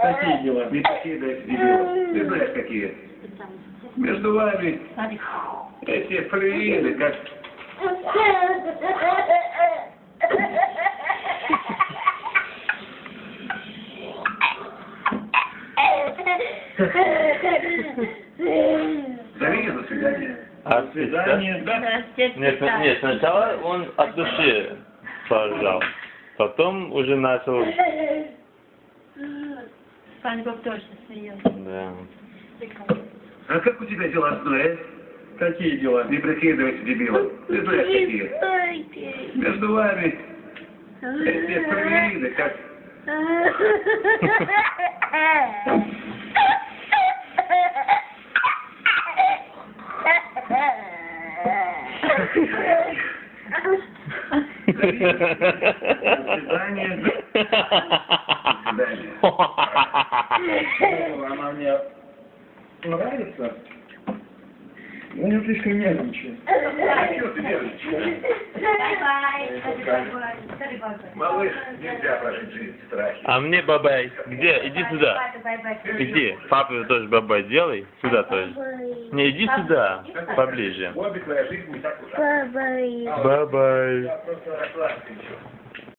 Какие дела? Не такие, да, дебилы. Ты знаешь, какие. Между вами эти фрейлины, как... Зови ее на свидание. А Свидание, да? Нет, сначала он от души поржал. Потом уже начал... Спанч Боб точно серьезно. Да. А как у тебя дела с Ноэ? Какие дела? Не прикидывайся дебилом. Ты знаешь, какие. Между вами эти фрейлины, как... До свидания. До свидания. Она мне нравится. У нее слишком нервничает. Чего ты нервничаешь? Малыш, нельзя прожить жизнь в страхе. А мне бабай. Где? Иди сюда. Иди. Папе тоже бабай делай. Сюда тоже. Не, иди сюда. Поближе. Обе твоя жизнь не так ужасна. Бабай. Просто расслабься еще.